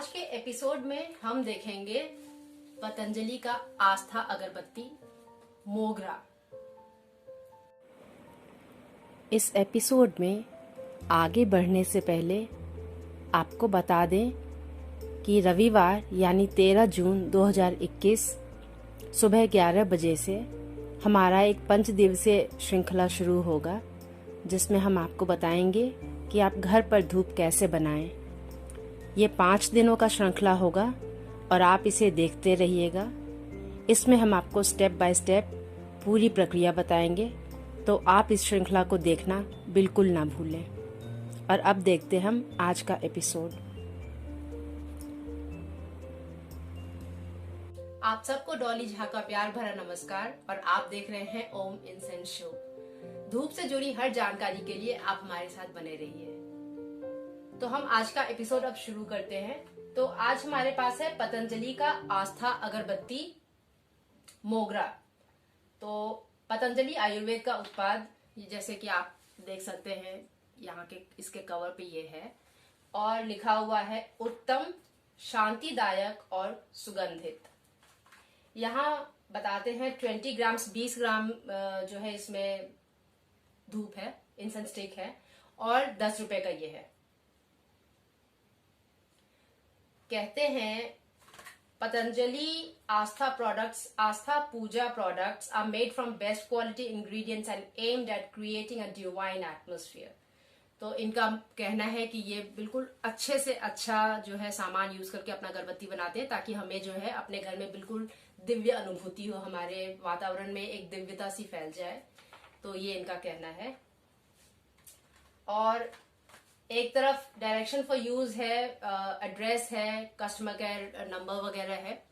आज के एपिसोड में हम देखेंगे पतंजलि का आस्था अगरबत्ती मोगरा। इस एपिसोड में आगे बढ़ने से पहले आपको बता दें कि रविवार यानी 13 जून 2021 सुबह 11 बजे से हमारा एक 5 दिवसीय श्रृंखला शुरू होगा, जिसमें हम आपको बताएंगे कि आप घर पर धूप कैसे बनाएं। ये 5 दिनों का श्रृंखला होगा और आप इसे देखते रहिएगा। इसमें हम आपको स्टेप बाय स्टेप पूरी प्रक्रिया बताएंगे, तो आप इस श्रृंखला को देखना बिल्कुल ना भूलें। और अब देखते हम आज का एपिसोड। आप सबको डॉली झा का प्यार भरा नमस्कार और आप देख रहे हैं ओम इंसेंस शो। धूप से जुड़ी हर जानकारी के लिए आप हमारे साथ बने रहिए। तो हम आज का एपिसोड अब शुरू करते हैं। तो आज हमारे पास है पतंजलि का आस्था अगरबत्ती मोगरा। तो पतंजलि आयुर्वेद का उत्पाद, जैसे कि आप देख सकते हैं यहाँ के इसके कवर पे ये है और लिखा हुआ है उत्तम, शांतिदायक और सुगंधित। यहाँ बताते हैं 20 ग्राम 20 ग्राम जो है इसमें धूप है, इंसेंस स्टिक है और 10 रुपए का ये है। कहते हैं Patanjali Aastha products, Aastha Puja products are made from best quality ingredients and aimed at creating a divine atmosphere. तो इनका कहना है कि ये बिल्कुल अच्छे से अच्छा जो है सामान यूज करके अपना अगरबत्ती बनाते हैं, ताकि हमें जो है अपने घर में बिल्कुल दिव्य अनुभूति हो, हमारे वातावरण में एक दिव्यता सी फैल जाए। तो ये इनका कहना है। और एक तरफ डायरेक्शन फॉर यूज है, एड्रेस है, कस्टमर केयर नंबर वगैरह है।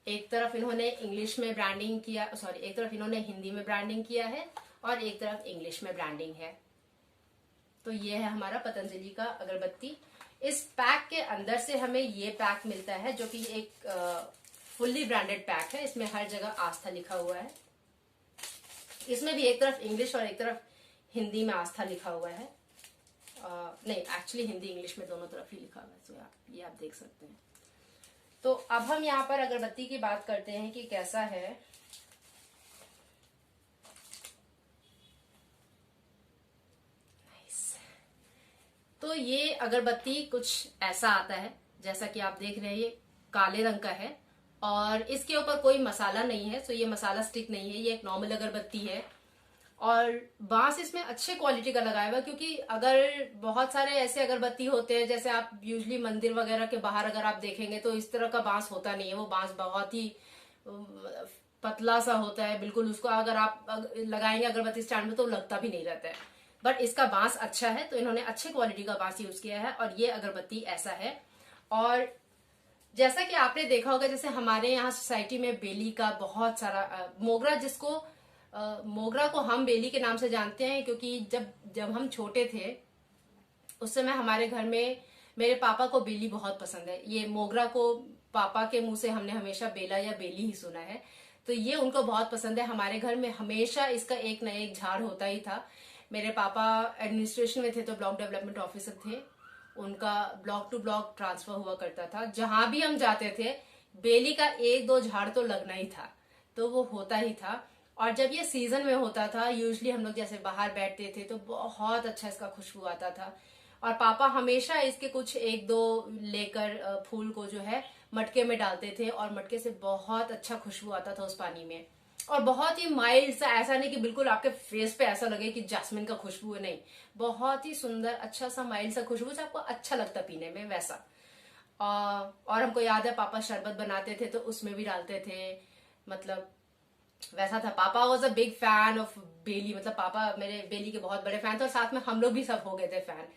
एक तरफ इन्होंने इंग्लिश में ब्रांडिंग किया, एक तरफ इन्होंने हिंदी में ब्रांडिंग किया है और एक तरफ इंग्लिश में ब्रांडिंग है। तो ये है हमारा पतंजलि का अगरबत्ती। इस पैक के अंदर से हमें ये पैक मिलता है, जो कि एक फुल्ली ब्रांडेड पैक है। इसमें हर जगह आस्था लिखा हुआ है। इसमें भी एक तरफ इंग्लिश और एक तरफ हिंदी में आस्था लिखा हुआ है। नहीं, एक्चुअली हिंदी इंग्लिश में दोनों तरफ ही लिखा हुआ है। तो ये आप देख सकते हैं। तो अब हम यहाँ पर अगरबत्ती की बात करते हैं कि कैसा है। तो ये अगरबत्ती कुछ ऐसा आता है, जैसा कि आप देख रहे हैं, ये काले रंग का है और इसके ऊपर कोई मसाला नहीं है। तो ये मसाला स्टिक नहीं है, ये एक नॉर्मल अगरबत्ती है। और बांस इसमें अच्छे क्वालिटी का लगाया हुआ है, क्योंकि अगर बहुत सारे ऐसे अगरबत्ती होते हैं, जैसे आप यूजुअली मंदिर वगैरह के बाहर अगर आप देखेंगे तो इस तरह का बांस होता नहीं है। वो बांस बहुत ही पतला सा होता है, बिल्कुल उसको अगर आप लगाएंगे अगरबत्ती स्टैंड में तो लगता भी नहीं रहता है। बट इसका बांस अच्छा है, तो इन्होंने अच्छे क्वालिटी का बांस यूज किया है और ये अगरबत्ती ऐसा है। और जैसा कि आपने देखा होगा, जैसे हमारे यहाँ सोसाइटी में बेली का बहुत सारा मोगरा, जिसको मोगरा को हम बेली के नाम से जानते हैं, क्योंकि जब हम छोटे थे उस समय हमारे घर में मेरे पापा को बेली बहुत पसंद है। ये मोगरा को पापा के मुंह से हमने हमेशा बेला या बेली ही सुना है। तो ये उनको बहुत पसंद है। हमारे घर में हमेशा इसका एक न एक झाड़ होता ही था। मेरे पापा एडमिनिस्ट्रेशन में थे, तो ब्लॉक डेवलपमेंट ऑफिसर थे। उनका ब्लॉक टू ब्लॉक ट्रांसफर हुआ करता था। जहां भी हम जाते थे बेली का 1-2 झाड़ तो लगना ही था, तो वो होता ही था। और जब ये सीजन में होता था, यूजुअली हम लोग जैसे बाहर बैठते थे तो बहुत अच्छा इसका खुशबू आता था। और पापा हमेशा इसके कुछ 1-2 लेकर फूल को जो है मटके में डालते थे और मटके से बहुत अच्छा खुशबू आता था उस पानी में। और बहुत ही माइल्ड सा, ऐसा नहीं कि बिल्कुल आपके फेस पे ऐसा लगे कि जैस्मिन का खुशबू है, नहीं, बहुत ही सुंदर अच्छा सा माइल्ड सा खुशबू से आपको अच्छा लगता पीने में, वैसा। और हमको याद है पापा शरबत बनाते थे तो उसमें भी डालते थे, मतलब वैसा था। पापा was a big fan of belly, मतलब पापा मेरे बेली के बहुत बड़े फैन थे और साथ में हम लोग भी सब हो गए थे फैन।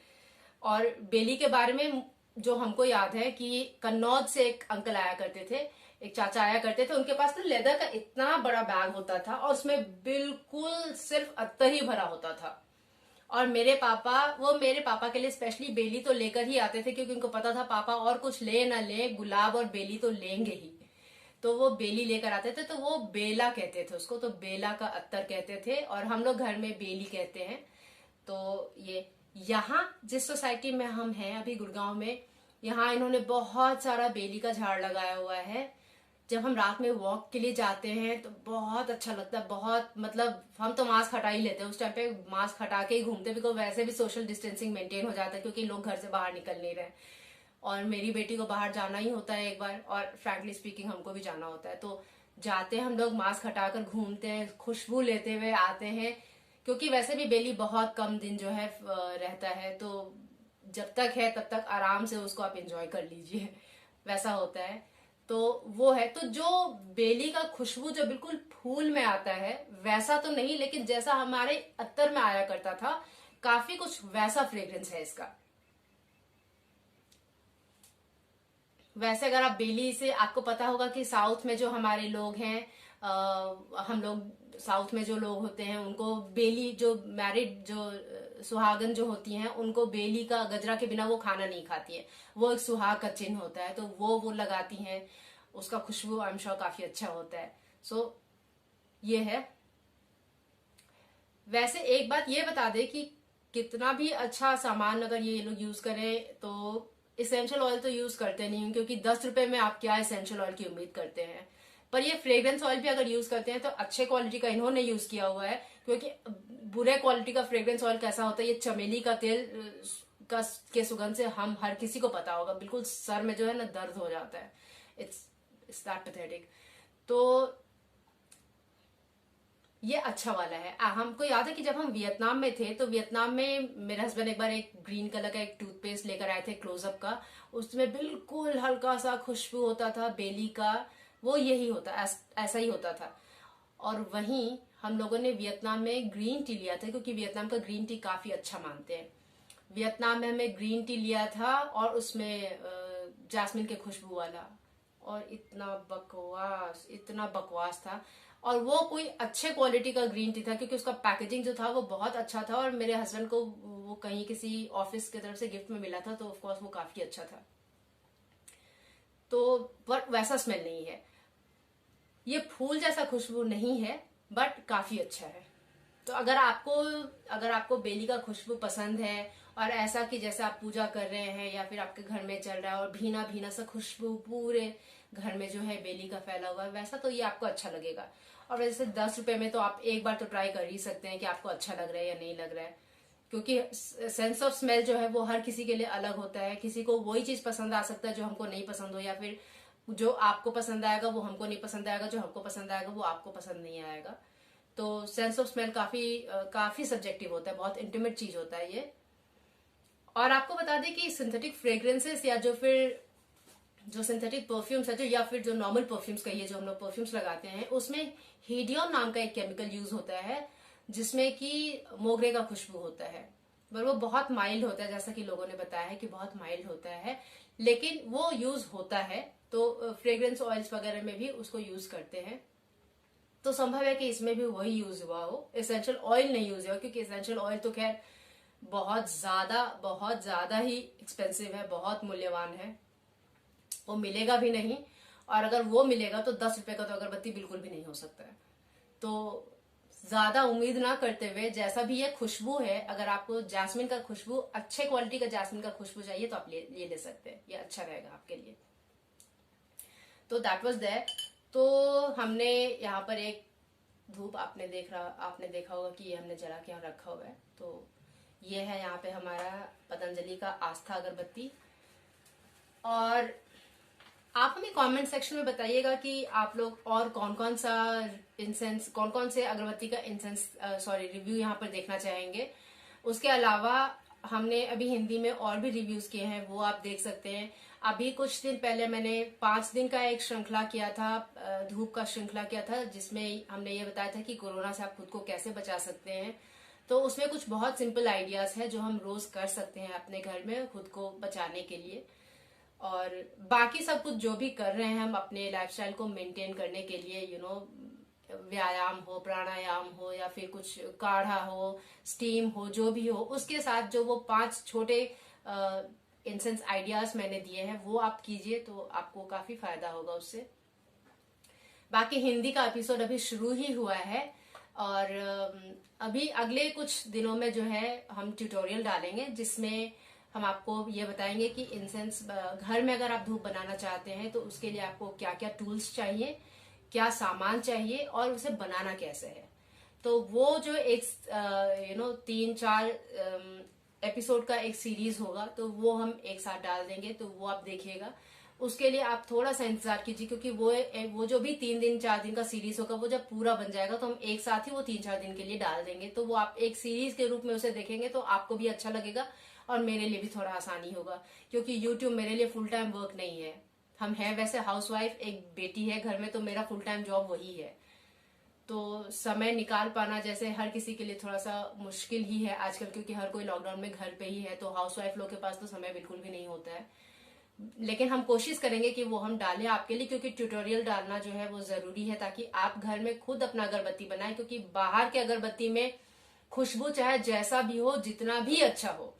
और बेली के बारे में जो हमको याद है कि कन्नौज से एक अंकल आया करते थे, एक चाचा आया करते थे। उनके पास ना लेदर का इतना बड़ा बैग होता था और उसमें बिल्कुल सिर्फ अत्तर ही भरा होता था। और मेरे पापा के लिए स्पेशली बेली तो लेकर ही आते थे, क्योंकि उनको पता था पापा और कुछ ले ना ले, गुलाब और बेली तो लेंगे ही। तो वो बेली लेकर आते थे, तो वो बेला कहते थे उसको, तो बेला का अत्तर कहते थे और हम लोग घर में बेली कहते हैं। तो ये यहाँ जिस सोसाइटी में हम हैं अभी गुड़गांव में, यहाँ इन्होंने बहुत सारा बेली का झाड़ लगाया हुआ है। जब हम रात में वॉक के लिए जाते हैं तो बहुत अच्छा लगता है, बहुत मतलब हम तो मास्क हटा ही लेते हैं उस टाइम पे, मास्क हटा के ही घूमते, बिकॉज वैसे भी सोशल डिस्टेंसिंग मेंटेन हो जाता है क्योंकि लोग घर से बाहर निकल नहीं रहे। और मेरी बेटी को बाहर जाना ही होता है एक बार, और फ्रैंकली स्पीकिंग हमको भी जाना होता है, तो जाते हैं हम लोग मास्क हटाकर घूमते हैं, खुशबू लेते हुए आते हैं, क्योंकि वैसे भी बेली बहुत कम दिन जो है रहता है, तो जब तक है तब तक आराम से उसको आप एंजॉय कर लीजिए, वैसा होता है। तो वो है, तो जो बेली का खुशबू जो बिल्कुल फूल में आता है वैसा तो नहीं, लेकिन जैसा हमारे अत्तर में आया करता था, काफी कुछ वैसा फ्रेग्रेंस है इसका। वैसे अगर आप बेली से, आपको पता होगा कि साउथ में जो हमारे लोग हैं, हम लोग साउथ में जो लोग होते हैं उनको बेली, जो मैरिड जो सुहागन जो होती हैं उनको बेली का गजरा के बिना वो खाना नहीं खाती है, वो एक सुहाग का चिन्ह होता है, तो वो लगाती हैं, उसका खुशबू आई एम श्योर काफी अच्छा होता है। सो ये है। वैसे एक बात ये बता दे कि कितना भी अच्छा सामान अगर ये लोग यूज करें तो इसेंशियल ऑयल तो यूज करते नहीं, क्योंकि 10 रुपए में आप क्या इसेंशियल ऑयल की उम्मीद करते हैं। पर ये फ्रेग्रेंस ऑयल भी अगर यूज करते हैं तो अच्छे क्वालिटी का इन्होंने यूज किया हुआ है, क्योंकि बुरे क्वालिटी का फ्रेग्रेंस ऑयल कैसा होता है, ये चमेली का तेल का के सुगंध से हम हर किसी को पता होगा, बिल्कुल सर में जो है ना दर्द हो जाता है। It's that pathetic. तो ये अच्छा वाला है। हमको याद है कि जब हम वियतनाम में थे तो वियतनाम में मेरे हस्बैंड एक बार एक ग्रीन कलर का एक टूथपेस्ट लेकर आए थे क्लोजअप का, उसमें बिल्कुल हल्का सा खुशबू होता था बेली का, वो यही होता ऐसा ही होता था। और वहीं हम लोगों ने वियतनाम में ग्रीन टी लिया था, क्योंकि वियतनाम का ग्रीन टी काफी अच्छा मानते हैं। वियतनाम में हमने ग्रीन टी लिया था और उसमें जैस्मिन के खुशबू वाला, और इतना बकवास था। और वो कोई अच्छे क्वालिटी का ग्रीन टी था, क्योंकि उसका पैकेजिंग जो था वो बहुत अच्छा था, और मेरे हस्बैंड को वो कहीं किसी ऑफिस की तरफ से गिफ्ट में मिला था, तो ऑफ कोर्स वो काफी अच्छा था। तो पर वैसा स्मेल नहीं है, ये फूल जैसा खुशबू नहीं है, बट काफी अच्छा है। तो अगर आपको बेली का खुशबू पसंद है, और ऐसा कि जैसे आप पूजा कर रहे हैं या फिर आपके घर में चल रहा है और भीना भीना सा खुशबू पूरे घर में जो है बेली का फैला हुआ है, वैसा तो ये आपको अच्छा लगेगा। और वैसे 10 रुपए में तो आप एक बार तो ट्राई कर ही सकते हैं कि आपको अच्छा लग रहा है या नहीं लग रहा है, क्योंकि सेंस ऑफ स्मेल जो है वो हर किसी के लिए अलग होता है। किसी को वही चीज पसंद आ सकता है जो हमको नहीं पसंद हो, या फिर जो आपको पसंद आएगा वो हमको नहीं पसंद आएगा, जो हमको पसंद आएगा वो आपको पसंद नहीं आएगा। तो सेंस ऑफ स्मेल काफी सब्जेक्टिव होता है, बहुत इंटीमेट चीज होता है ये। और आपको बता दें कि सिंथेटिक फ्रेग्रेंसेस या जो सिंथेटिक परफ्यूम्स है, या फिर जो नॉर्मल परफ्यूम्स कहिए, जो हम लोग परफ्यूम्स लगाते हैं, उसमें हीडियन नाम का एक केमिकल यूज होता है, जिसमें कि मोगरे का खुशबू होता है। पर वो बहुत माइल्ड होता है, जैसा कि लोगों ने बताया है कि बहुत माइल्ड होता है, लेकिन वो यूज होता है। तो फ्रेग्रेंस ऑयल्स वगैरह में भी उसको यूज करते हैं, तो संभव है कि इसमें भी वही यूज हुआ हो, एसेंशियल ऑयल नहीं यूज हुआ, क्योंकि एसेंशियल ऑयल तो खैर बहुत ज्यादा ही एक्सपेंसिव है, बहुत मूल्यवान है, वो मिलेगा भी नहीं। और अगर वो मिलेगा तो 10 रुपए का तो अगरबत्ती बिल्कुल भी नहीं हो सकता है। तो ज्यादा उम्मीद ना करते हुए, जैसा भी ये खुशबू है, अगर आपको जैस्मिन का खुशबू, अच्छे क्वालिटी का जैस्मिन का खुशबू चाहिए तो आप ये ले सकते हैं, ये अच्छा रहेगा आपके लिए। तो दैट वाज देयर। तो हमने यहाँ पर एक धूप आपने देखा होगा कि ये हमने जला के यहाँ रखा हुआ है। तो ये है यहाँ पे हमारा पतंजलि का आस्था अगरबत्ती। और आप हमें कमेंट सेक्शन में बताइएगा कि आप लोग और कौन कौन से अगरबत्ती का रिव्यू यहाँ पर देखना चाहेंगे। उसके अलावा हमने अभी हिंदी में और भी रिव्यूज किए हैं, वो आप देख सकते हैं। अभी कुछ दिन पहले मैंने 5 दिन का एक श्रृंखला किया था, धूप का श्रृंखला किया था, जिसमें हमने ये बताया था कि कोरोना से आप खुद को कैसे बचा सकते हैं। तो उसमें कुछ बहुत सिंपल आइडियाज है जो हम रोज कर सकते हैं अपने घर में खुद को बचाने के लिए। और बाकी सब कुछ जो भी कर रहे हैं हम अपने लाइफस्टाइल को मेंटेन करने के लिए, व्यायाम हो, प्राणायाम हो, या फिर कुछ काढ़ा हो, स्टीम हो, जो भी हो, उसके साथ जो वो 5 छोटे इंसेंस आइडियाज मैंने दिए हैं वो आप कीजिए, तो आपको काफी फायदा होगा उससे। बाकी हिंदी का एपिसोड अभी शुरू ही हुआ है, और अभी अगले कुछ दिनों में जो है हम ट्यूटोरियल डालेंगे, जिसमें हम आपको ये बताएंगे कि इंसेंस घर में अगर आप धूप बनाना चाहते हैं तो उसके लिए आपको क्या क्या टूल्स चाहिए, क्या सामान चाहिए और उसे बनाना कैसे है। तो वो जो एक 3-4 एपिसोड का एक सीरीज होगा तो वो हम एक साथ डाल देंगे, तो वो आप देखिएगा। उसके लिए आप थोड़ा सा इंतजार कीजिए, क्योंकि वो जो भी 3-4 दिन का सीरीज होगा वो जब पूरा बन जाएगा तो हम एक साथ ही वो 3-4 दिन के लिए डाल देंगे। तो वो आप एक सीरीज के रूप में उसे देखेंगे तो आपको भी अच्छा लगेगा और मेरे लिए भी थोड़ा आसानी होगा, क्योंकि यूट्यूब मेरे लिए फुल टाइम वर्क नहीं है। हम हैं वैसे हाउसवाइफ, एक बेटी है घर में, तो मेरा फुल टाइम जॉब वही है। तो समय निकाल पाना जैसे हर किसी के लिए थोड़ा सा मुश्किल ही है आजकल, क्योंकि हर कोई लॉकडाउन में घर पे ही है, तो हाउसवाइफ लोग के पास तो समय बिल्कुल भी नहीं होता है। लेकिन हम कोशिश करेंगे कि वो हम डालें आपके लिए, क्योंकि ट्यूटोरियल डालना जो है वो जरूरी है, ताकि आप घर में खुद अपना अगरबत्ती बनाएं। क्योंकि बाहर के अगरबत्ती में खुशबू चाहे जैसा भी हो, जितना भी अच्छा हो,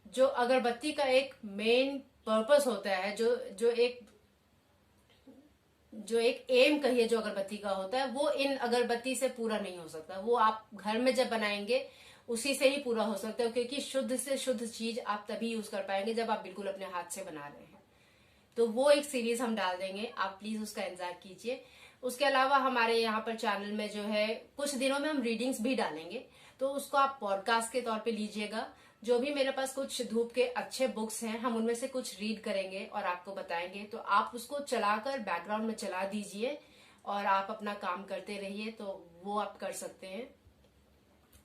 जो अगरबत्ती का एक मेन पर्पस होता है, जो एक एम कहिए जो अगरबत्ती का होता है, वो इन अगरबत्ती से पूरा नहीं हो सकता। वो आप घर में जब बनाएंगे उसी से ही पूरा हो सकता है, क्योंकि शुद्ध से शुद्ध चीज आप तभी यूज कर पाएंगे जब आप बिल्कुल अपने हाथ से बना रहे हैं। तो वो एक सीरीज हम डाल देंगे, आप प्लीज उसका इंतजार कीजिए। उसके अलावा हमारे यहाँ पर चैनल में जो है कुछ दिनों में हम रीडिंग्स भी डालेंगे, तो उसको आप पॉडकास्ट के तौर पे लीजिएगा। जो भी मेरे पास कुछ धूप के अच्छे बुक्स हैं, हम उनमें से कुछ रीड करेंगे और आपको बताएंगे, तो आप उसको चलाकर बैकग्राउंड में चला दीजिए और आप अपना काम करते रहिए। तो वो आप कर सकते हैं,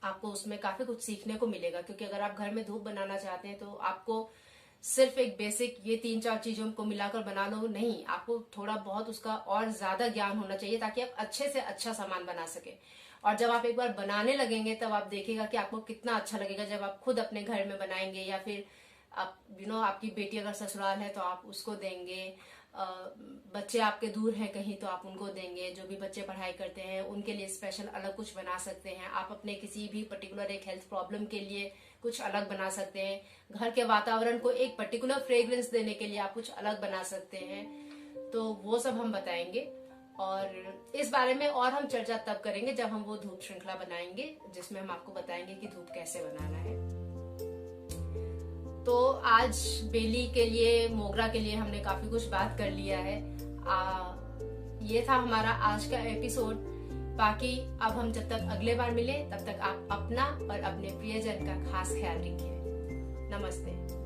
आपको उसमें काफी कुछ सीखने को मिलेगा। क्योंकि अगर आप घर में धूप बनाना चाहते हैं तो आपको सिर्फ एक बेसिक ये 3-4 चीजों को मिलाकर बना लो नहीं, आपको थोड़ा बहुत उसका और ज्यादा ज्ञान होना चाहिए, ताकि आप अच्छे से अच्छा सामान बना सके। और जब आप एक बार बनाने लगेंगे तब आप देखेगा कि आपको कितना अच्छा लगेगा जब आप खुद अपने घर में बनाएंगे, या फिर आप आपकी बेटी अगर ससुराल है तो आप उसको देंगे, बच्चे आपके दूर हैं कहीं तो आप उनको देंगे, जो भी बच्चे पढ़ाई करते हैं उनके लिए स्पेशल अलग कुछ बना सकते हैं। आप अपने किसी भी पर्टिकुलर एक हेल्थ प्रॉब्लम के लिए कुछ अलग बना सकते हैं। घर के वातावरण को एक पर्टिकुलर फ्रेग्रेंस देने के लिए आप कुछ अलग बना सकते हैं। तो वो सब हम बताएंगे, और इस बारे में और हम चर्चा तब करेंगे जब हम वो धूप श्रृंखला बनाएंगे, जिसमें हम आपको बताएंगे कि धूप कैसे बनाना है। तो आज बेली के लिए, मोगरा के लिए हमने काफी कुछ बात कर लिया है। ये था हमारा आज का एपिसोड। बाकी अब हम जब तक अगले बार मिले तब तक आप अपना और अपने प्रियजन का खास ख्याल रखिए। नमस्ते।